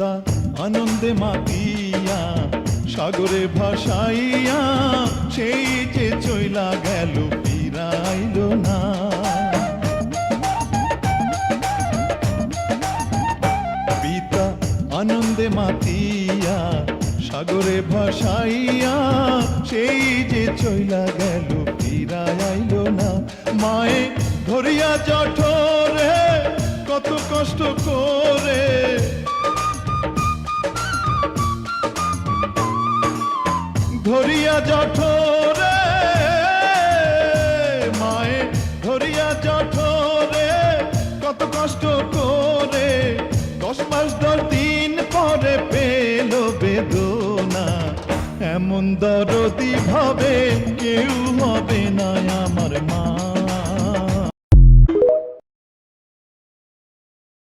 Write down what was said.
পিতা আনন্দে মাতিয়া সাগরে ভাসাইয়া সেই যে চইলা গেল ফিরাইল না। পিতা আনন্দে মাতিয়া সাগরে ভাসাইয়া সেই যে চইলা গেল ফিরাইল না। মায়ে ধরিয়া জঠরে কত কষ্ট করে, ধরিয়া জঠরে মায়ে ধরিয়া জঠরে কত কষ্ট করে 10 মাস 10 দিন পরে পেল বেদনা। এমন দরদি ভাবে কেউ হবে না আমার মা।